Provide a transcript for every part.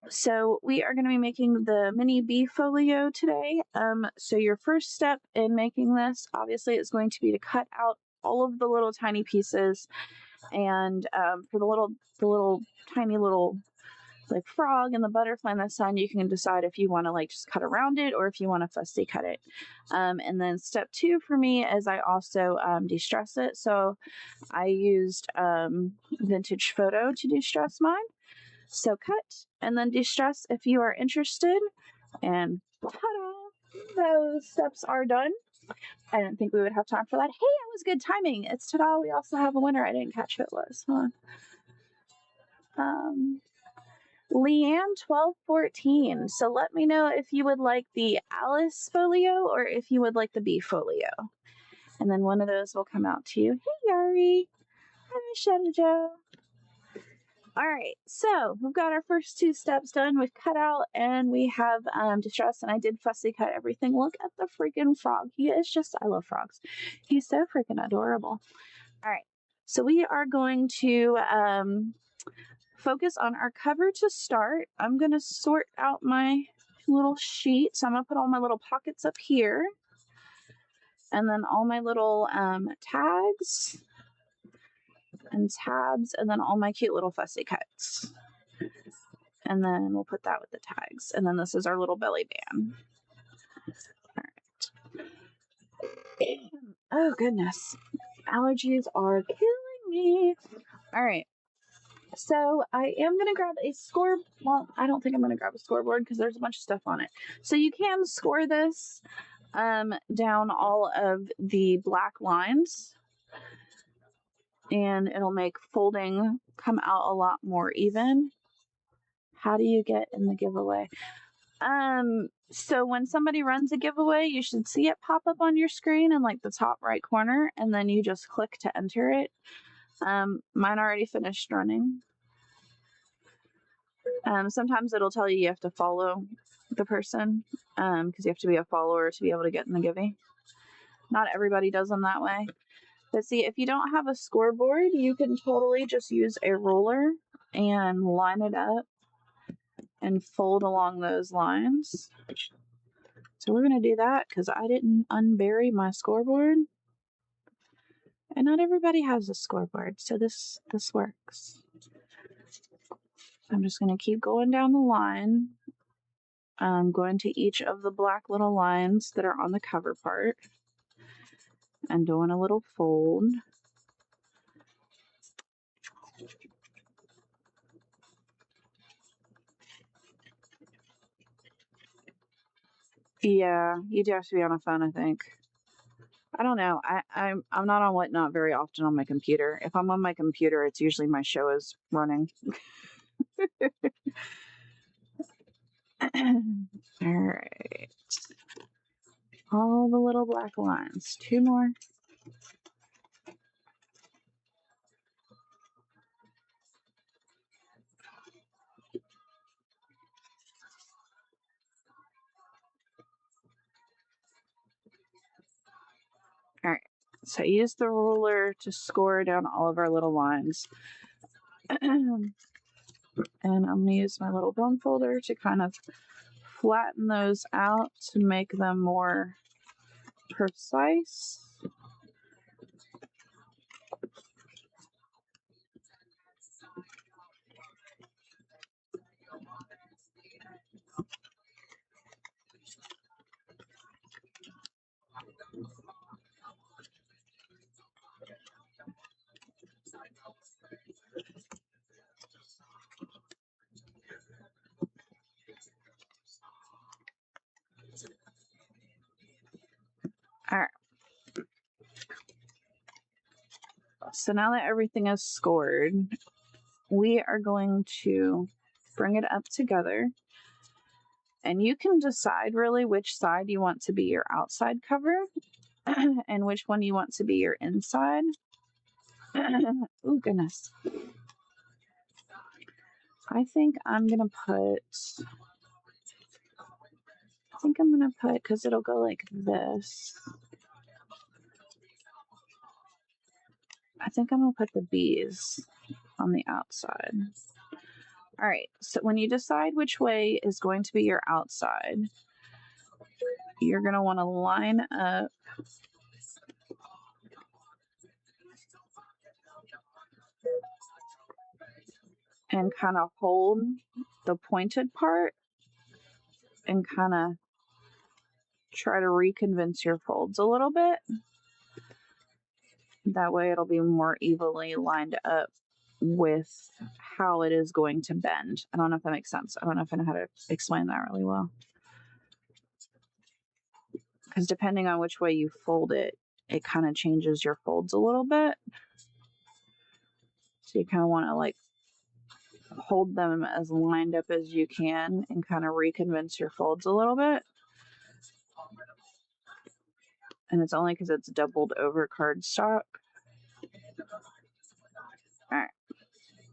So we are going to be making the mini bee folio today. So your first step in making this, obviously, is going to be to cut out all of the little tiny pieces. And for the little tiny little like frog and the butterfly and the sun, you can decide if you want to like just cut around it or if you want to fussy cut it. And then step 2 for me is I also de-stress it. So I used Vintage Photo to de-stress mine. So cut and then de-stress if you are interested. And ta-da! Those steps are done. I didn't think we would have time for that. Hey, that was good timing. It's ta-da! We also have a winner. I didn't catch who it was. Leanne1214. So let me know if you would like the Alice folio or if you would like the bee folio. And then one of those will come out to you. Hey, Yari. Hi, Shadow Joe. All right, so we've got our first 2 steps done. We've cut out and we have distress, and I did fussy cut everything. Look at the freaking frog. He is just, I love frogs. He's so freaking adorable. All right, so we are going to focus on our cover to start. I'm going to sort out my little sheet. So I'm going to put all my little pockets up here, and then all my little tags and tabs, and then all my cute little fussy cuts. And then we'll put that with the tags. And then this is our little belly band. All right. Oh, goodness. Allergies are killing me. All right. So I am going to grab a score. Well, I don't think I'm going to grab a scoreboard because there's a bunch of stuff on it. So you can score this down all of the black lines, and it'll make folding come out a lot more even. How do you get in the giveaway? So when somebody runs a giveaway, you should see it pop up on your screen in like the top right corner, and then you just click to enter it. Mine already finished running. Sometimes it'll tell you have to follow the person, because you have to be a follower to be able to get in the giveaway. Not everybody does them that way. But see, if you don't have a scoreboard, you can totally just use a ruler and line it up and fold along those lines. So we're going to do that because I didn't unbury my scoreboard. And not everybody has a scoreboard, so this works. I'm just going to keep going down the line. I'm going to each of the black little lines that are on the cover part and doing a little fold. Yeah, you do have to be on a phone, I think. I don't know. I'm not on Whatnot very often on my computer. If I'm on my computer, it's usually my show is running. All right. All the little black lines. 2 more. All right. So I use the ruler to score down all of our little lines. And I'm going to use my little bone folder to kind of flatten those out to make them more precise. All right. So now that everything is scored, we are going to bring it up together. And you can decide really which side you want to be your outside cover and which one you want to be your inside. Oh, goodness. I think I'm going to put, because it'll go like this. I think I'm going to put the bees on the outside. All right, so when you decide which way is going to be your outside, you're going to want to line up and kind of hold the pointed part and kind of try to reconvince your folds a little bit. That way it'll be more evenly lined up with how it is going to bend. I don't know if that makes sense. I don't know if I know how to explain that really well. Because depending on which way you fold it, it kind of changes your folds a little bit. So you kind of want to like hold them as lined up as you can and kind of reconvince your folds a little bit. And it's only because it's doubled over cardstock. All right.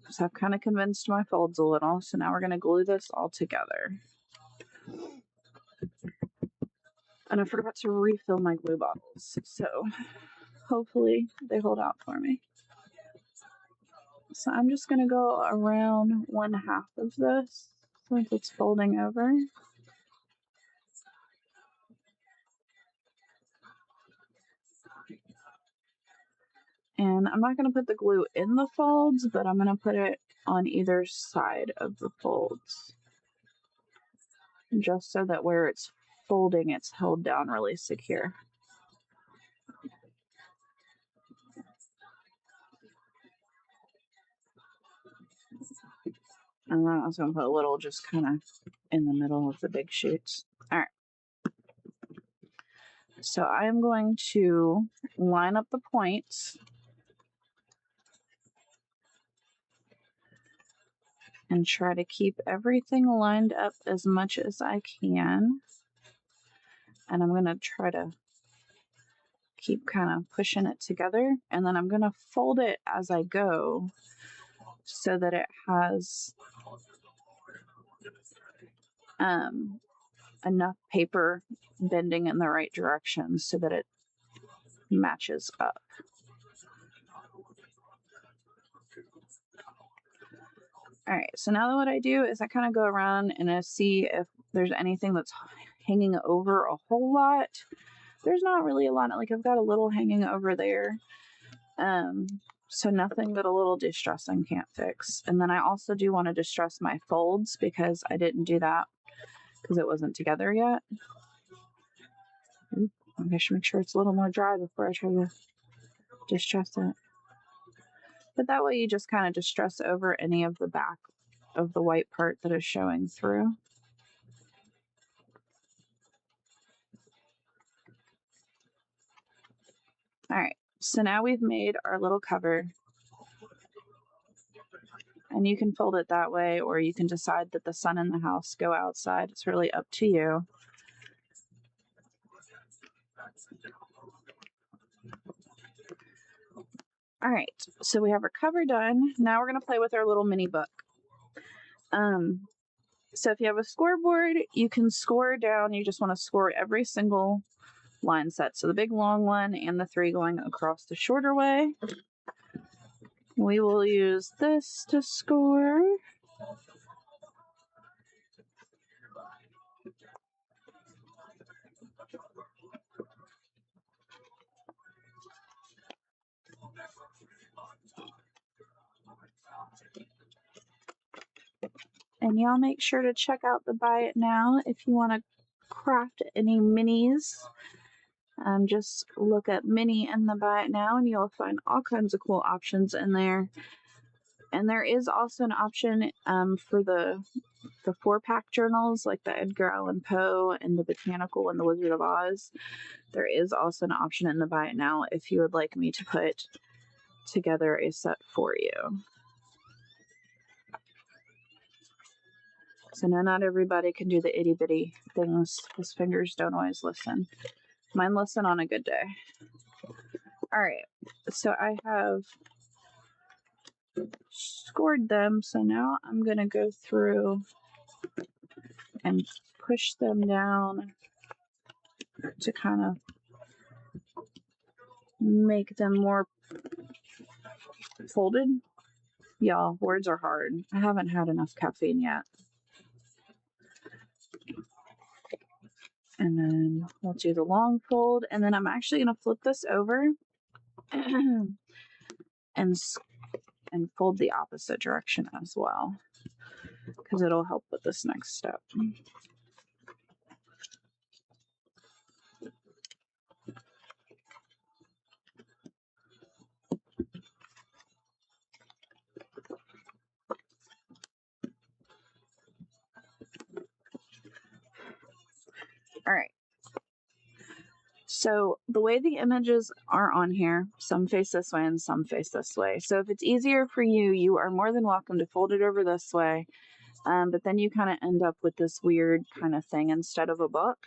So I've kind of convinced my folds a little. So now we're going to glue this all together. And I forgot to refill my glue bottles. So hopefully they hold out for me. So I'm just going to go around 1/2 of this since it's folding over. And I'm not going to put the glue in the folds, but I'm going to put it on either side of the folds. Just so that where it's folding, it's held down really secure. And then I was going to put a little just kind of in the middle of the big shoots. All right. So I'm going to line up the points and try to keep everything lined up as much as I can. And I'm going to try to keep kind of pushing it together. And then I'm going to fold it as I go so that it has enough paper bending in the right direction so that it matches up. All right, so now what I do is I kind of go around and I see if there's anything that's hanging over a whole lot. There's not really a lot, like I've got a little hanging over there. So nothing that a little distressing can't fix. And then I also do want to distress my folds because I didn't do that because it wasn't together yet. I should make sure it's a little more dry before I try to distress it. But that way you just kind of distress over any of the back of the white part that is showing through. All right, so now we've made our little cover. And you can fold it that way, or you can decide that the sun and the house go outside. It's really up to you. All right, so we have our cover done. Now we're going to play with our little mini book. So if you have a scoreboard, you can score down. You just want to score every single line set. So the big long one and the 3 going across the shorter way. We will use this to score. And y'all make sure to check out the Buy It Now if you want to craft any minis. Just look up mini in the Buy It Now and you'll find all kinds of cool options in there. And there is also an option for the 4-pack journals like the Edgar Allan Poe and the Botanical and the Wizard of Oz. There is also an option in the Buy It Now if you would like me to put together a set for you. So not everybody can do the itty bitty things. His fingers don't always listen. Mine listen on a good day. All right, so I have scored them. So now I'm going to go through and push them down to kind of make them more folded. Y'all, words are hard. I haven't had enough caffeine yet. And then we'll do the long fold. And then I'm actually going to flip this over and fold the opposite direction as well, because it'll help with this next step. All right. So the way the images are on here, some face this way and some face this way. So if it's easier for you, you are more than welcome to fold it over this way. But then you kind of end up with this weird kind of thing instead of a book.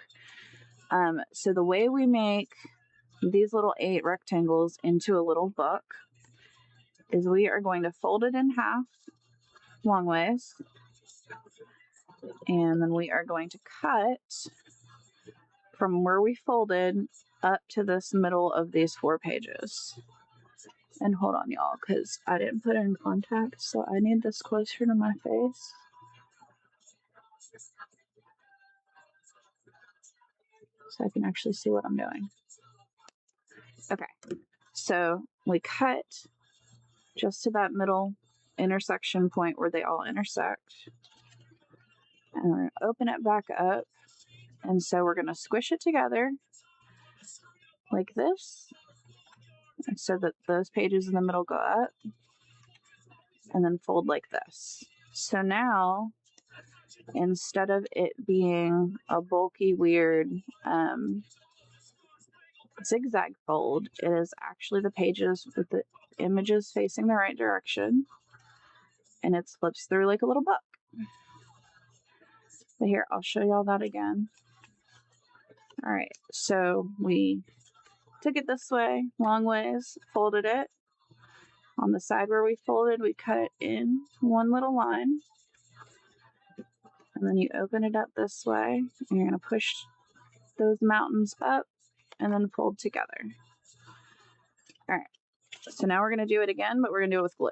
So the way we make these little 8 rectangles into a little book is we are going to fold it in half long ways. And then we are going to cut from where we folded up to this middle of these 4 pages. And hold on, y'all, because I didn't put it in contact, so I need this closer to my face. So I can actually see what I'm doing. Okay, so we cut just to that middle intersection point where they all intersect. And we're going to open it back up. And so we're going to squish it together like this, and so that those pages in the middle go up, and then fold like this. So now, instead of it being a bulky, weird zigzag fold, it is actually the pages with the images facing the right direction, and it flips through like a little book. But here, I'll show y'all that again. All right, so we took it this way, long ways, folded it. On the side where we folded, we cut it in one little line. And then you open it up this way, and you're going to push those mountains up and then fold together. All right, so now we're going to do it again, but we're going to do it with glue.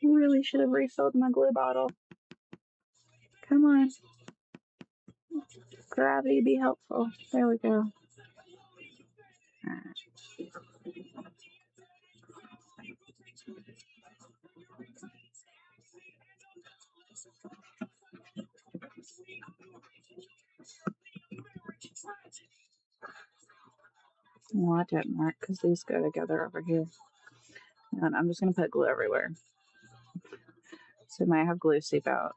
I really should have refilled my glue bottle. Come on. Gravity, be helpful. There we go. All right. Well, I didn't mark because these go together over here. And I'm just going to put glue everywhere. So I might have glue seep out.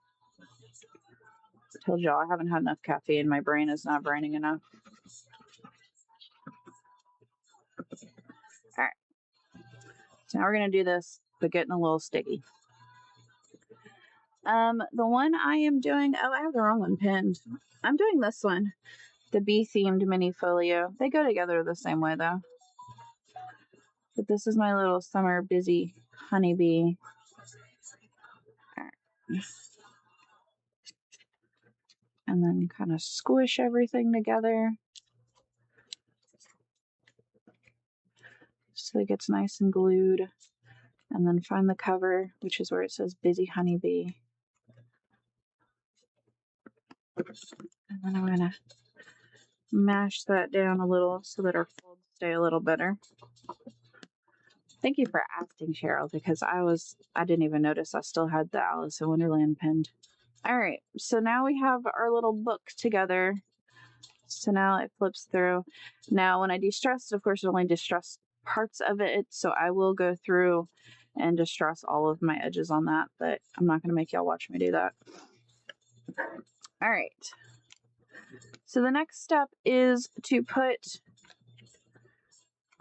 I told y'all I haven't had enough caffeine. My brain is not braining enough. All right. So now we're going to do this, but getting a little sticky. The one I am doing, oh, I have the wrong one pinned. I'm doing this one, the bee themed mini folio. They go together the same way though. But this is my little summer busy honeybee. Right. And then kind of squish everything together so it gets nice and glued. And then find the cover, which is where it says busy honeybee. And then I'm gonna mash that down a little so that our folds stay a little better. Thank you for asking, Cheryl, because I didn't even notice I still had the Alice in Wonderland pinned. All right, so now we have our little book together. So now it flips through. Now when I distress, of course, it only distress parts of it, so I will go through and distress all of my edges on that, but I'm not gonna make y'all watch me do that. All right. So the next step is to put,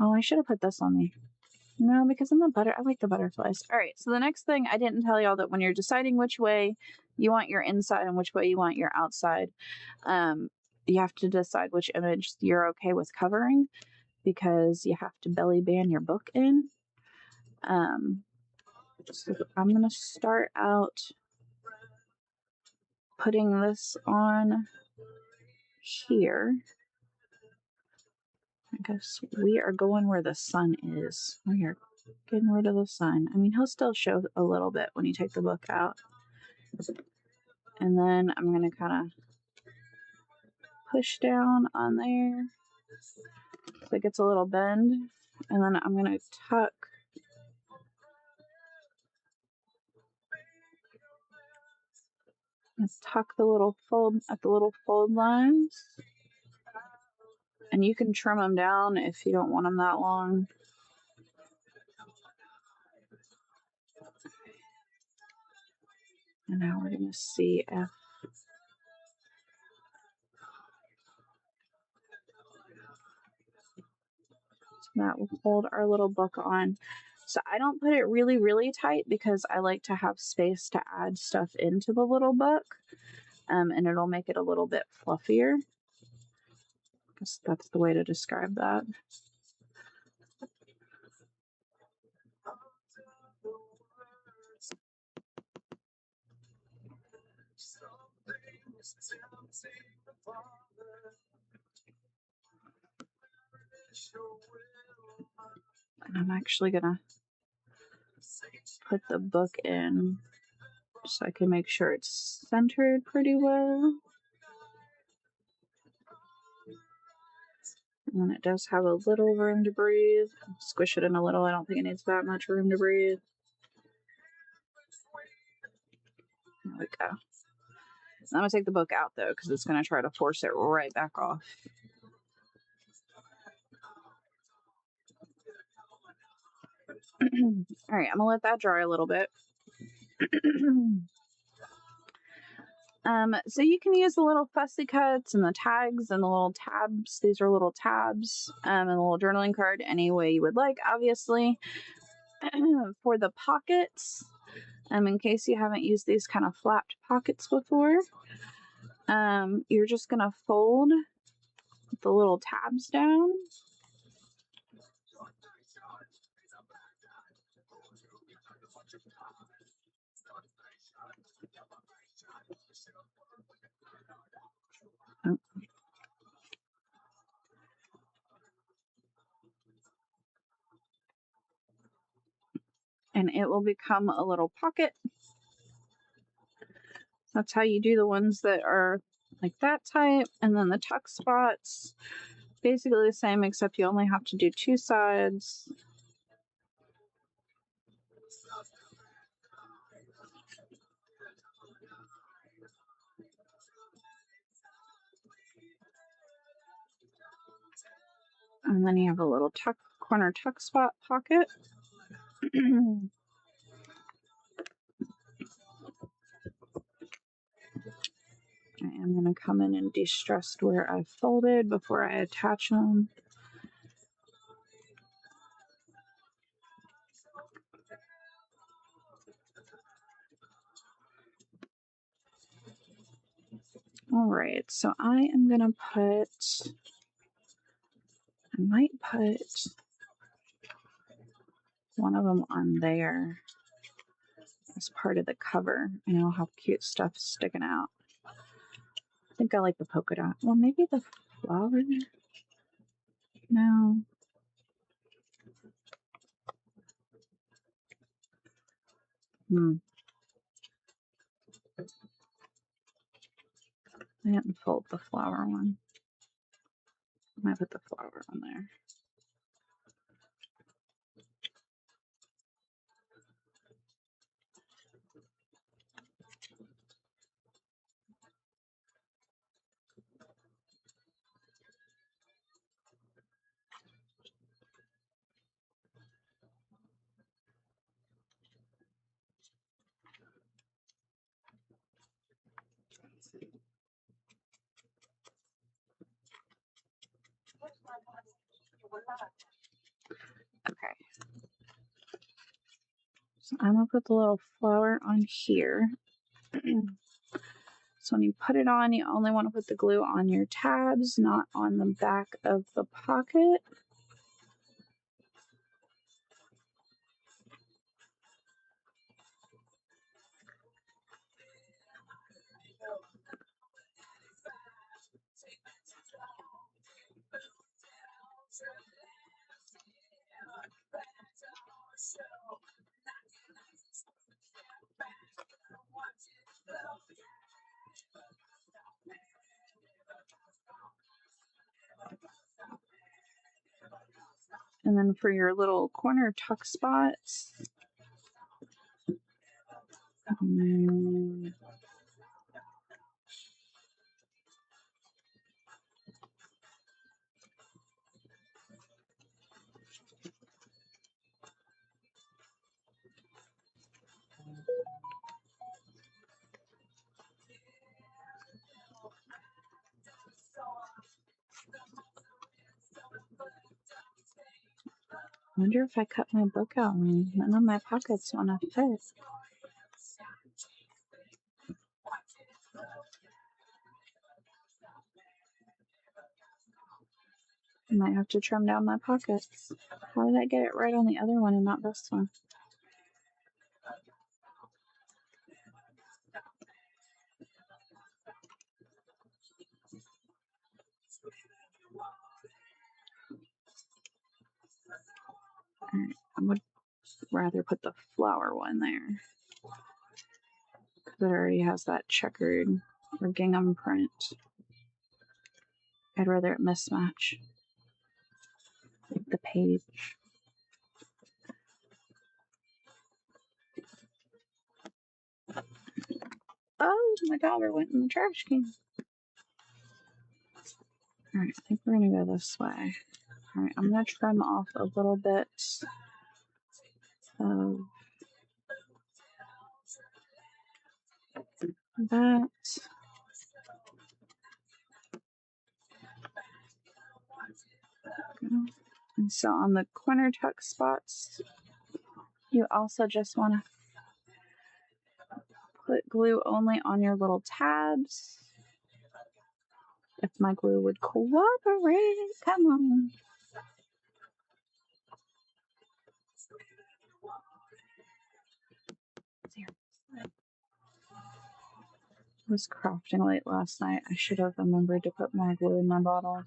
oh, I should have put this on me. No, because I like the butterflies. All right, so the next thing, I didn't tell y'all that when you're deciding which way you want your inside and which way you want your outside, you have to decide which image you're okay with covering, because you have to belly band your book in. So I'm going to start out putting this on here. guess we are going where the sun is. We are getting rid of the sun. I mean, he'll still show a little bit when you take the book out. And then I'm going to kind of push down on there so it gets a little bend. And then I'm going to tuck the little fold at the little fold lines. And you can trim them down if you don't want them that long. And now we're going to see if that will hold our little book on. So I don't put it really, really tight because I like to have space to add stuff into the little book. And it'll make it a little bit fluffier. I guess that's the way to describe that. And I'm actually gonna put the book in so I can make sure it's centered pretty well. And then it does have a little room to breathe. Squish it in a little. I don't think it needs that much room to breathe. There we go. I'm going to take the book out though because it's going to try to force it right back off. All right, I'm going to let that dry a little bit. So you can use the little fussy cuts and the tags and the little tabs. These are little tabs and a little journaling card any way you would like, obviously. For the pockets, in case you haven't used these kind of flapped pockets before, you're just going to fold the little tabs down. And it will become a little pocket. That's how you do the ones that are like that type. And then the tuck spots, basically the same, except you only have to do 2 sides. And then you have a little corner tuck spot pocket. I am going to come in and de-stress where I folded before I attach them. All right, so I might put one of them on there as part of the cover, and I'll have cute stuff sticking out. I think I like the polka dot. Well, maybe the flower. No. I didn't fold the flower one. I might put the flower on there. Okay. So I'm going to put the little flower on here. So when you put it on, you only want to put the glue on your tabs, not on the back of the pocket. And then for your little corner tuck spots, I wonder if I cut my book out and none of my pockets want to fit. I might have to trim down my pockets. How did I get it right on the other one and not this one? Alright, I would rather put the flower one there, because it already has that checkered or gingham print. I'd rather it mismatch the page. Oh, my daughter went in the trash can. Alright, I think we're gonna go this way. Alright, I'm gonna trim off a little bit of that. And so on the corner tuck spots, you also just want to put glue only on your little tabs. If my glue would cooperate, come on. I was crafting late last night. I should have remembered to put more glue in my bottle.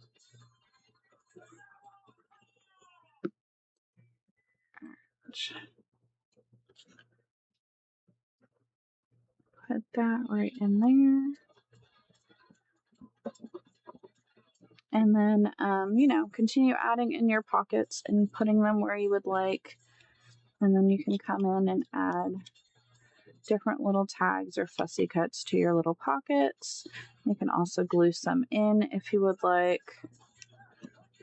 Put that right in there. And then, continue adding in your pockets and putting them where you would like. And then you can come in and add different little tags or fussy cuts to your little pockets. You can also glue some in if you would like.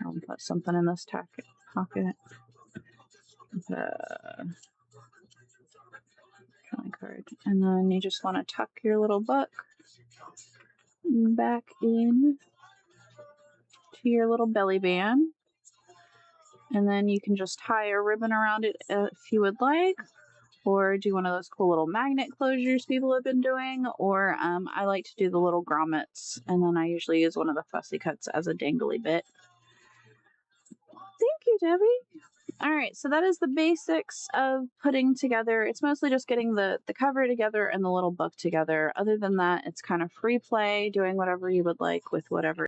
I'll put something in this pocket. Card. And then you just want to tuck your little book back in to your little belly band. And then you can just tie a ribbon around it if you would like, or do one of those cool little magnet closures people have been doing, or I like to do the little grommets, and then I usually use one of the fussy cuts as a dangly bit. Thank you, Debbie. All right, so that is the basics of putting together. It's mostly just getting the cover together and the little book together. Other than that, it's kind of free play, doing whatever you would like with whatever